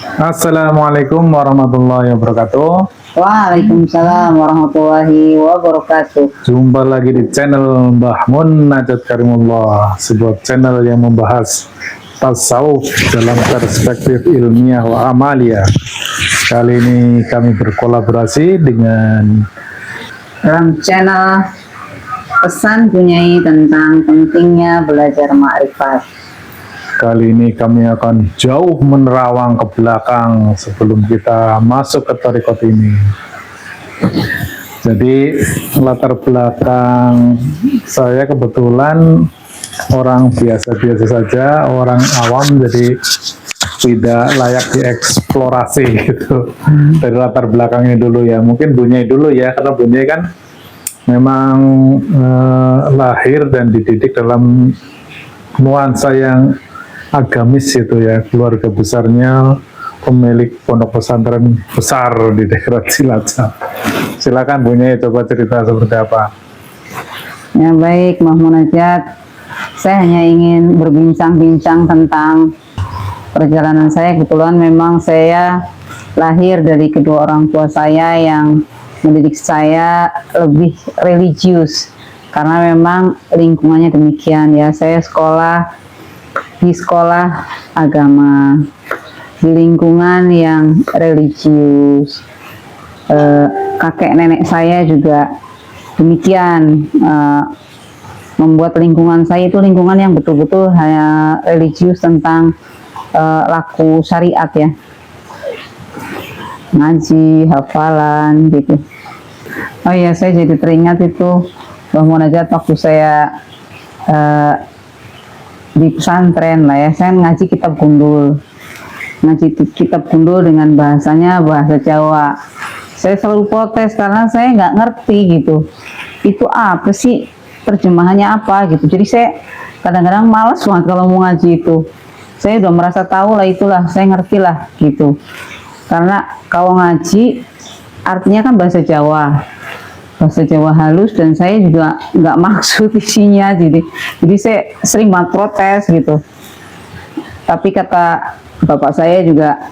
Assalamualaikum warahmatullahi wabarakatuh. Waalaikumsalam warahmatullahi wabarakatuh. Jumpa lagi di channel Mbah Mun Najat Karimullah, sebuah channel yang membahas tasawuf dalam perspektif ilmiah wa amalia. Kali ini kami berkolaborasi dengan Dalam channel pesan Bunyai tentang pentingnya belajar ma'rifat. Kali ini kami akan jauh menerawang ke belakang sebelum kita masuk ke tarekat ini. Jadi latar belakang saya kebetulan orang biasa-biasa saja, orang awam, jadi tidak layak dieksplorasi gitu. Dari latar belakangnya dulu ya, mungkin Bunyai dulu ya, karena Bunyai kan memang lahir dan dididik dalam nuansa yang agamis itu ya, keluarga besarnya pemilik pondok pesantren besar di daerah Cilacap. Silakan Bunyai coba cerita seperti apa. Ya baik, Mbah Munajat. Saya hanya ingin berbincang-bincang tentang perjalanan saya. Kebetulan memang saya lahir dari kedua orang tua saya yang mendidik saya lebih religius. Karena memang lingkungannya demikian ya. Saya sekolah di sekolah agama, di lingkungan yang religius. Kakek nenek saya juga demikian, membuat lingkungan saya itu lingkungan yang betul-betul hanya religius tentang laku syariat ya, ngaji, hafalan gitu. Oh iya, saya jadi teringat itu Mbah Munajat waktu saya di pesantren lah ya, saya ngaji kitab gundul, dengan bahasanya bahasa Jawa. Saya selalu protes karena saya nggak ngerti gitu, itu apa sih, terjemahannya apa gitu. Jadi saya kadang-kadang malas banget kalau mau ngaji itu. Saya udah merasa tahu lah, itulah saya ngerti lah gitu, karena kalau ngaji artinya kan bahasa Jawa halus, dan saya juga nggak maksud isinya, jadi saya sering banget protes gitu. Tapi kata bapak saya juga,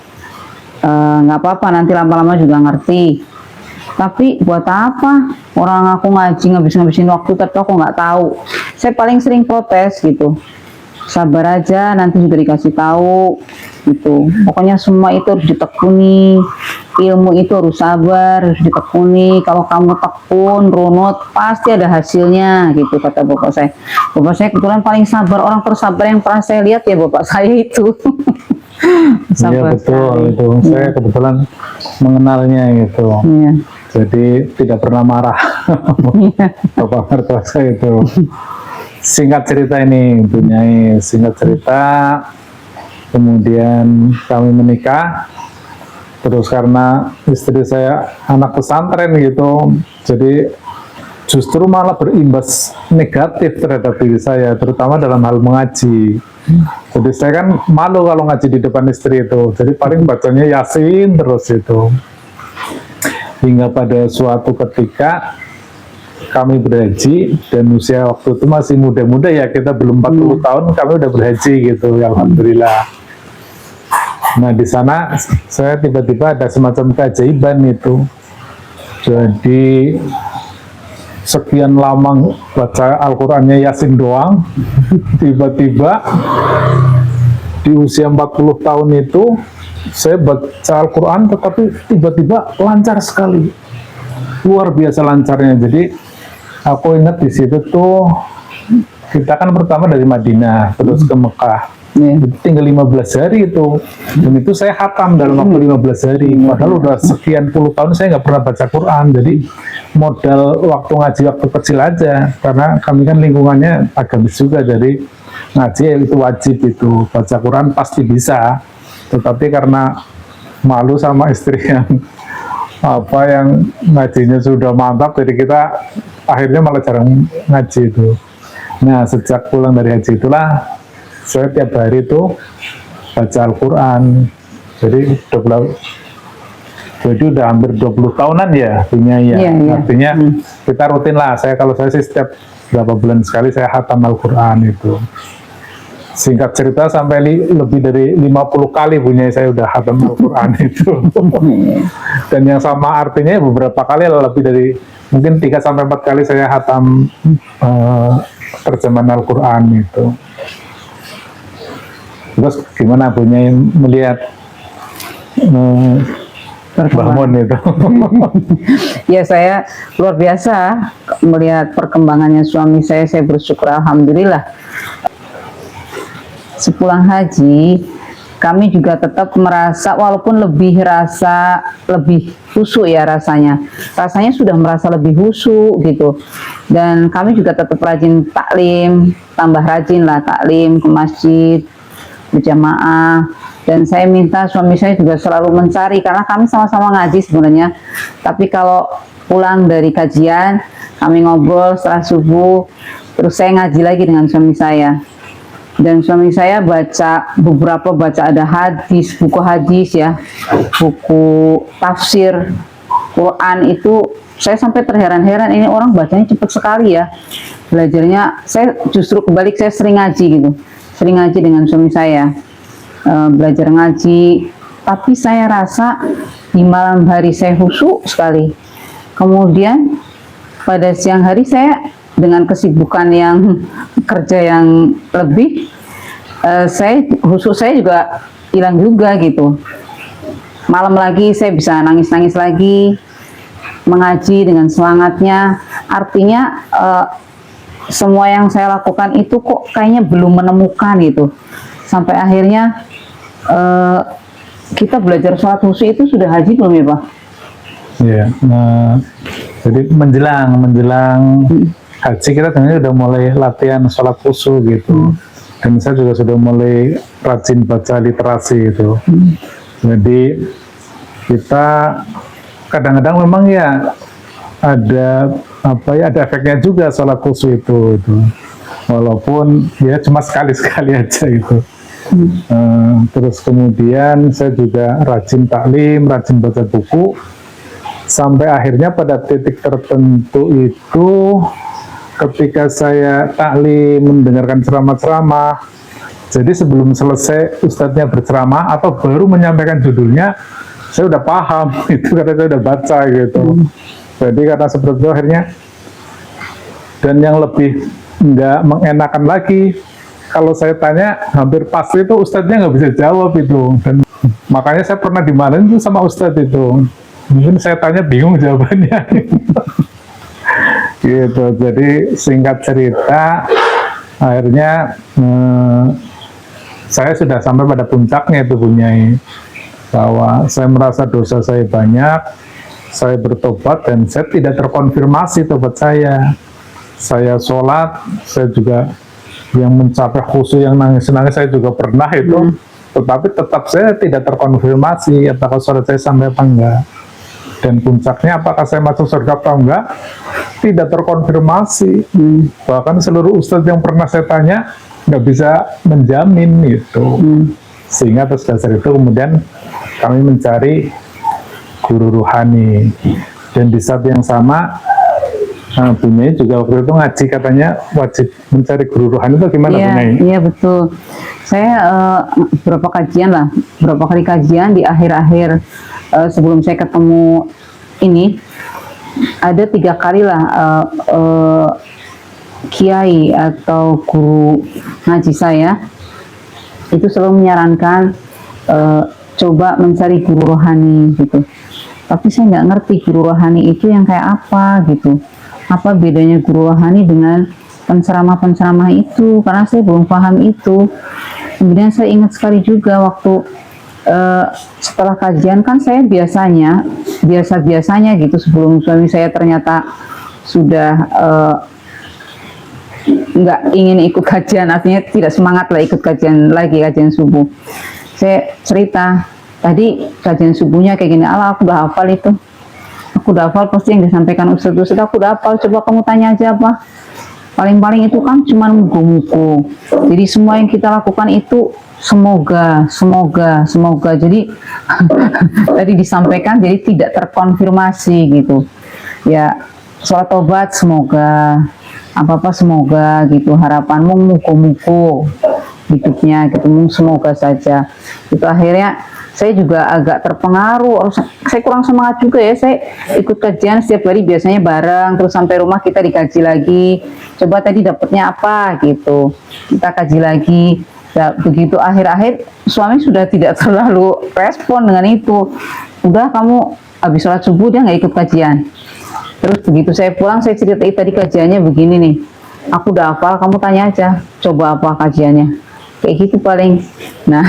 nggak apa-apa, nanti lama-lama juga ngerti. Tapi buat apa orang aku ngaji ngabisin waktu tapi aku nggak tahu. Saya paling sering protes gitu. Sabar aja, nanti juga dikasih tahu gitu. Pokoknya semua itu harus ditekuni, ilmu itu harus sabar, harus ditekuni. Kalau kamu tekun, runut, pasti ada hasilnya gitu, kata bapak saya. Bapak saya kebetulan paling sabar, orang tersabar yang pernah saya lihat ya bapak saya itu. Iya betul sekali. Itu saya kebetulan mengenalnya gitu. Iya. Jadi tidak pernah marah. Iya. Bapak mertua saya itu. Singkat cerita ini, Bunyai, singkat cerita, kemudian kami menikah, terus karena istri saya anak pesantren gitu, jadi justru malah berimbas negatif terhadap diri saya, terutama dalam hal mengaji. Jadi saya kan malu kalau ngaji di depan istri itu, jadi paling bacanya Yasin terus itu. Hingga pada suatu ketika kami berhaji, dan usia waktu itu masih muda-muda ya, kita belum 40 tahun kami udah berhaji gitu, alhamdulillah. Nah di sana saya tiba-tiba ada semacam keajaiban itu. Jadi sekian lama baca Al-Qur'annya Yasin doang, tiba-tiba di usia 40 tahun itu saya baca Al-Qur'an tetapi tiba-tiba lancar sekali, luar biasa lancarnya. Jadi aku ingat di situ tuh, kita kan pertama dari Madinah terus ke Mekah, tinggal 15 hari itu, dan itu saya khatam dalam waktu 15 hari. Padahal udah sekian puluh tahun saya nggak pernah baca Quran. Jadi modal waktu ngaji waktu kecil aja, karena kami kan lingkungannya agamis juga, jadi ngaji itu wajib, itu baca Quran pasti bisa. Tetapi karena malu sama istri yang ngajinya sudah mantap, jadi kita akhirnya malah jarang ngaji itu. Nah sejak pulang dari haji itulah saya tiap hari itu baca Al-Quran. Jadi udah hampir 20 tahunan ya Bunyai ya. Artinya kita rutin lah, kalau saya sih setiap berapa bulan sekali saya khatam Al-Quran itu. Singkat cerita sampai lebih dari 50 kali punya saya udah hatam Al-Quran itu. Dan yang sama artinya beberapa kali, lebih dari mungkin 3-4 kali saya hatam terjemahan Al-Quran itu. Terus gimana punya melihat bangun itu? Ya, saya luar biasa melihat perkembangannya suami saya bersyukur alhamdulillah. Sepulang haji, kami juga tetap merasa walaupun lebih khusyuk ya rasanya sudah merasa lebih khusyuk gitu. Dan kami juga tetap rajin taklim, tambah rajin lah taklim ke masjid berjamaah. Dan saya minta suami saya juga selalu mencari, karena kami sama-sama ngaji sebenarnya, tapi kalau pulang dari kajian kami ngobrol setelah subuh, terus saya ngaji lagi dengan suami saya. Dan suami saya baca ada hadis, buku hadis ya, buku tafsir Quran itu saya sampai terheran-heran, ini orang bacanya cepat sekali ya belajarnya. Saya justru kebalik, saya sering ngaji gitu, sering ngaji dengan suami saya, belajar ngaji, tapi saya rasa di malam hari saya khusyuk sekali. Kemudian pada siang hari saya dengan kesibukan yang kerja yang lebih, khusyuk saya juga hilang juga gitu. Malam lagi saya bisa nangis-nangis lagi, mengaji dengan semangatnya. Artinya semua yang saya lakukan itu kok kayaknya belum menemukan gitu. Sampai akhirnya kita belajar sholat khusyuk itu sudah haji belum ya Pak? Iya, jadi menjelang haji kita sebenarnya udah mulai latihan sholat khusyuk gitu. Dan saya juga sudah mulai rajin baca literasi itu. Jadi kita kadang-kadang memang ya ada ada efeknya juga sholat khusyuk itu. Walaupun ya cuma sekali-sekali aja itu. Terus kemudian saya juga rajin taklim, rajin baca buku, sampai akhirnya pada titik tertentu itu ketika saya taklim, mendengarkan ceramah-ceramah, jadi sebelum selesai ustadznya berceramah atau baru menyampaikan judulnya, saya udah paham itu karena saya udah baca gitu. Jadi karena seperti itu akhirnya, dan yang lebih nggak mengenakan lagi, kalau saya tanya hampir pasti itu ustadznya nggak bisa jawab itu. Dan makanya saya pernah dimarahin tuh sama ustadz itu, mungkin saya tanya bingung jawabannya. Gitu. Jadi singkat cerita akhirnya saya sudah sampai pada puncaknya itu punya, bahwa saya merasa dosa saya banyak, saya bertobat dan saya tidak terkonfirmasi tobat saya. Saya sholat, saya juga yang mencapai khusyuk, yang nangis-nangis saya juga pernah itu, tetapi tetap saya tidak terkonfirmasi apakah sholat saya sampai apa enggak. Dan puncaknya apakah saya masuk surga atau enggak, tidak terkonfirmasi. Bahkan seluruh ustadz yang pernah saya tanya nggak bisa menjamin itu. Sehingga atas dasar itu kemudian kami mencari guru ruhani. Dan di saat yang sama Bunyai juga waktu itu ngaji, katanya wajib mencari guru rohani. Itu gimana Bunyai? Iya betul. Saya beberapa kali kajian di akhir-akhir sebelum saya ketemu ini, ada 3 kali lah kiai atau guru ngaji saya itu selalu menyarankan coba mencari guru rohani gitu. Tapi saya nggak ngerti guru rohani itu yang kayak apa gitu. Apa bedanya guru rohani dengan penceramah-penceramah itu, karena saya belum paham itu. Kemudian saya ingat sekali juga waktu setelah kajian kan saya biasa-biasanya gitu, sebelum suami saya ternyata sudah nggak ingin ikut kajian, artinya tidak semangat lah ikut kajian subuh. Saya cerita, tadi kajian subuhnya kayak gini, Allah aku udah hafal itu. Aku udah hafal pasti yang disampaikan Ustadz, aku udah hafal, coba kamu tanya aja apa. Paling-paling itu kan cuma mugu-mugu. Jadi semua yang kita lakukan itu semoga. Jadi tadi disampaikan, jadi tidak terkonfirmasi gitu. Ya, sholat tobat semoga, apa-apa semoga gitu. Harapanmu mugu-mugu. hidupnya gitu. Semoga saja. Itu akhirnya saya juga agak terpengaruh. Saya kurang semangat juga ya. Saya ikut kajian setiap hari biasanya bareng, terus sampai rumah kita dikaji lagi. Coba tadi dapatnya apa gitu. Kita kaji lagi. Ya, begitu akhir-akhir suami sudah tidak terlalu respon dengan itu. Udah, kamu habis sholat subuh dia nggak ikut kajian. Terus begitu saya pulang, saya ceritain tadi kajiannya begini nih. Aku udah hafal, kamu tanya aja. Coba apa kajiannya? Kayak gitu paling. Nah,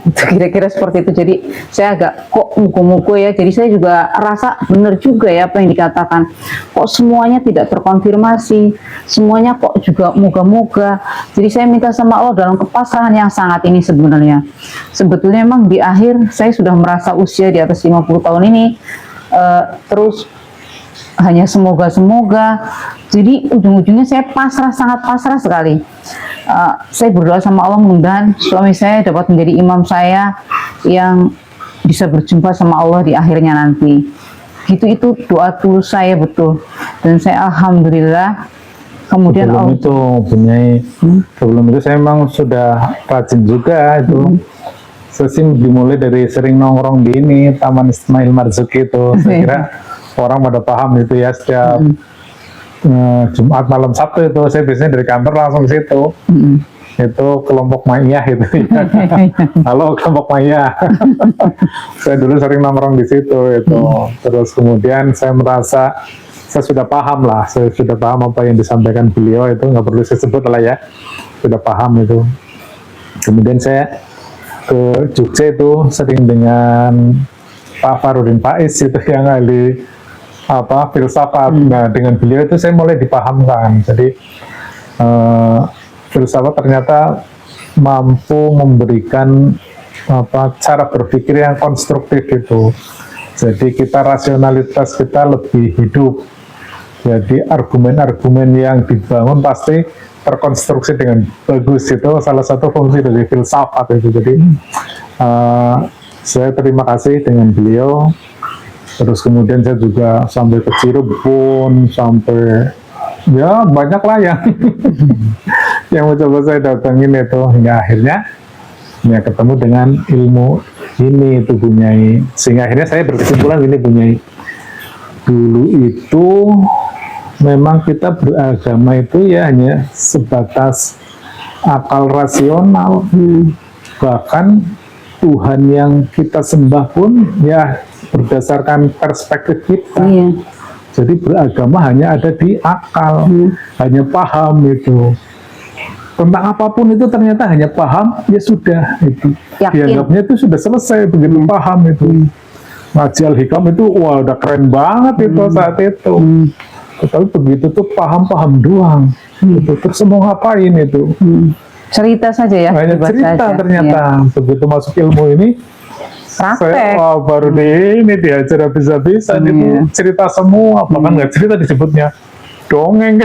itu kira-kira seperti itu. Jadi saya agak kok muku-muku ya. Jadi saya juga rasa benar juga ya apa yang dikatakan. Kok semuanya tidak terkonfirmasi. Semuanya kok juga moga-moga. Jadi saya minta sama Allah dalam kepasrahan yang sangat ini sebenarnya. Sebetulnya memang di akhir saya sudah merasa usia di atas 50 tahun ini. Terus hanya semoga-semoga. Jadi ujung-ujungnya saya pasrah, sangat pasrah sekali. Saya berdoa sama Allah mudah-mudahan suami saya dapat menjadi imam saya yang bisa berjumpa sama Allah di akhirnya nanti. Gitu, itu doa tulus saya betul. Dan saya alhamdulillah kemudian sebelum itu punyai sebelum itu saya memang sudah rajin juga itu. Saya sih dimulai dari sering nongkrong di ini Taman Ismail Marzuki itu. Saya kira orang pada paham itu ya, setiap Jumat malam Sabtu itu saya biasanya dari kantor langsung ke situ. Itu kelompok Maiyah itu ya. Halo kelompok Maiyah. Saya dulu sering nongkrong di situ itu. Terus kemudian saya merasa saya sudah paham lah, saya sudah paham apa yang disampaikan beliau itu, nggak perlu saya sebut lah ya, sudah paham itu. Kemudian saya ke Jogja itu sering dengan Pak Farudin Faiz itu yang ahli filsafat. Nah, dengan beliau itu saya mulai dipahamkan. Jadi filsafat ternyata mampu memberikan cara berpikir yang konstruktif itu. Jadi rasionalitas kita lebih hidup. Jadi argumen-argumen yang dibangun pasti terkonstruksi dengan bagus. Itu salah satu fungsi dari filsafat itu. Jadi saya terima kasih dengan beliau. Terus kemudian saya juga sampai ke Cirebon, sampai ya banyak lah yang mencoba saya datangin itu, hingga akhirnya ya ketemu dengan ilmu ini itu Bunyai. Sehingga akhirnya saya berkesimpulan ini Bunyai, dulu itu memang kita beragama itu ya hanya sebatas akal rasional. Bahkan Tuhan yang kita sembah pun ya berdasarkan perspektif kita. Jadi beragama hanya ada di akal, hanya paham itu. Tentang apapun itu ternyata hanya paham, ya sudah itu. Dianggapnya itu sudah selesai, begitu paham itu. Ngaji Al-Hikam itu wah udah keren banget itu saat itu. Tapi begitu tuh paham-paham doang. Itu terus mau ngapain itu? Cerita saja ya. Hanya cerita saja. Ternyata begitu masuk ilmu ini. Praktek. Saya baru ini diajar habis-habisan itu cerita semua, bahkan nggak cerita disebutnya dongeng,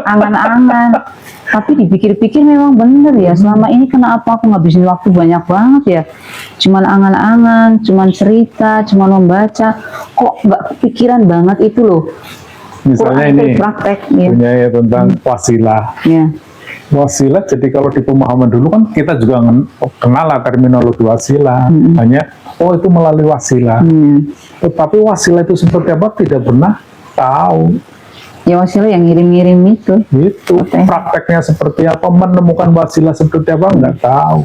angan-angan. Tapi dipikir-pikir memang bener ya, selama ini kenapa aku ngabisin waktu banyak banget ya, cuman angan-angan, cuman cerita, cuman membaca, kok nggak kepikiran banget itu loh. Misalnya ini praktek punya ya tentang wasilah. Wasilah, jadi kalau di pemahaman dulu kan kita juga kenal lah terminologi wasilah, hanya itu melalui wasilah. Tetapi wasilah itu seperti apa tidak pernah tahu. Ya wasilah yang ngirim-ngirim itu. Itu prakteknya seperti apa, menemukan wasilah seperti apa nggak tahu.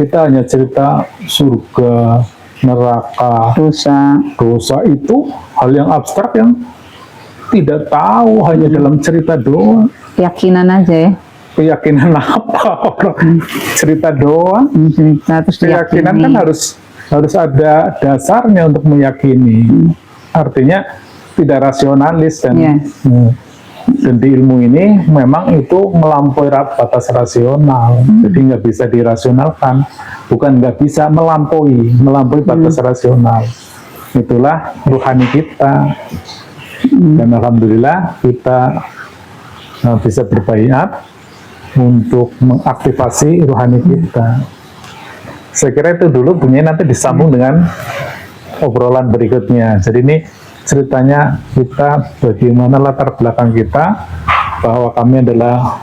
Kita hanya cerita surga, neraka, dosa itu hal yang abstrak yang tidak tahu, hanya dalam cerita doang. Keyakinan aja ya. Keyakinan apa? Cerita doang. Cerita terus keyakinan kan harus ada dasarnya untuk meyakini. Artinya tidak rasionalis dan di ilmu ini memang itu melampaui batas rasional. Jadi nggak bisa dirasionalkan, bukan nggak bisa melampaui batas rasional. Itulah ruhani kita. Dan alhamdulillah kita bisa berbaiat untuk mengaktifasi rohani kita. Saya kira itu dulu punya, nanti disambung dengan obrolan berikutnya. Jadi ini ceritanya kita bagaimana latar belakang kita, bahwa kami adalah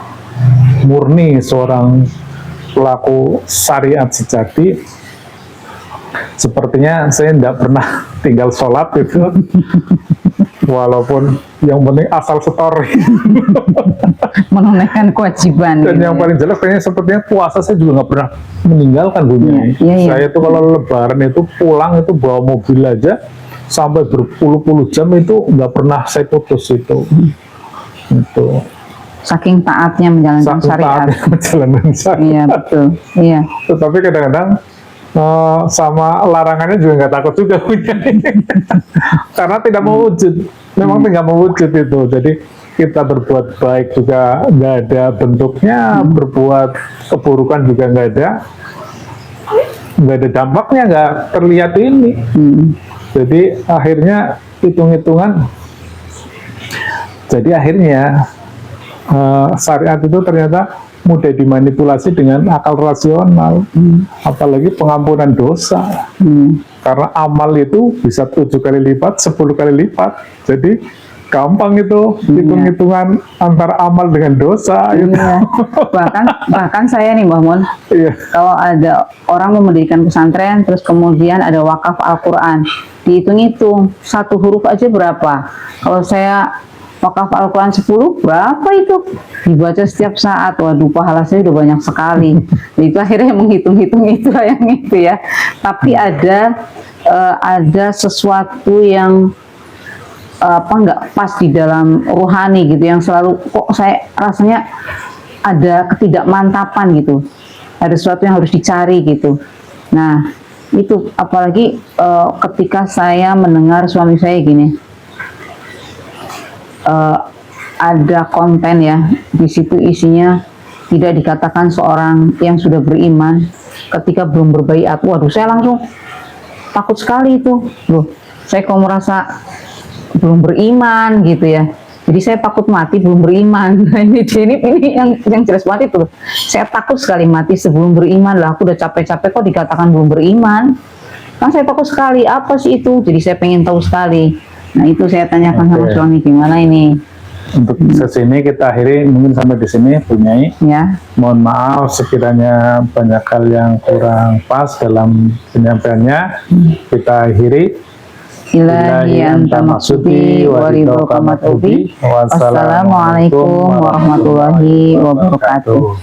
murni seorang pelaku syariat sejati, sepertinya saya tidak pernah tinggal sholat itu, walaupun yang penting asal setor. Menunaikan kewajiban. Dan gitu yang ya. paling jelas kayaknya sepertinya puasa saya juga nggak pernah meninggalkan Bu Nyai. Iya, iya. Saya tuh kalau lebaran itu pulang itu bawa mobil aja sampai berpuluh-puluh jam itu nggak pernah saya putus itu. Itu. Saking taatnya menjalankan Satu syariat. taatnya menjalankan syariat. Iya betul. Iya. Tetapi kadang-kadang sama larangannya juga nggak takut juga Bu Nyai. Karena tidak mewujud. Memang tidak mewujud itu. Jadi kita berbuat baik juga nggak ada bentuknya, berbuat keburukan juga nggak ada dampaknya, nggak terlihat ini. Jadi akhirnya hitung-hitungan, jadi akhirnya syariat itu ternyata mudah dimanipulasi dengan akal rasional, apalagi pengampunan dosa. Karena amal itu bisa 7 kali lipat, 10 kali lipat. Jadi gampang itu hitung-hitungan antara amal dengan dosa. Gitu. Iya. bahkan saya nih Mbah Mun, Iya. kalau ada orang mau mendirikan pesantren terus kemudian ada wakaf Al-Quran, dihitung-hitung satu huruf aja berapa. Kalau saya wakaf Al-Quran 10, berapa itu dibaca setiap saat? Waduh, pahala saya udah banyak sekali. Nah, itu akhirnya menghitung-hitung itu yang itu ya. Tapi ada sesuatu yang nggak pas di dalam rohani gitu, yang selalu kok saya rasanya ada ketidakmantapan gitu, ada sesuatu yang harus dicari gitu. Nah itu apalagi ketika saya mendengar suami saya gini, ada konten ya di situ isinya tidak dikatakan seorang yang sudah beriman ketika belum berbaiat. Waduh, saya langsung takut sekali itu. Loh, saya kok merasa belum beriman gitu ya, jadi saya takut mati belum beriman. Nah, ini yang jelas banget itu, saya takut sekali mati sebelum beriman. Lah aku udah capek-capek kok dikatakan belum beriman, kan saya takut sekali. Apa sih itu? Jadi saya pengen tahu sekali. Nah itu saya tanyakan sama suami, gimana ini. Untuk sesi ini kita akhiri mungkin sampai di sini Bu Nyai. Ya, Mohon maaf sekiranya banyak hal yang kurang pas dalam penyampaiannya. Kita akhiri. ilahi anta maksudi wa ridhoka matlubi. Wassalamualaikum warahmatullahi wabarakatuh.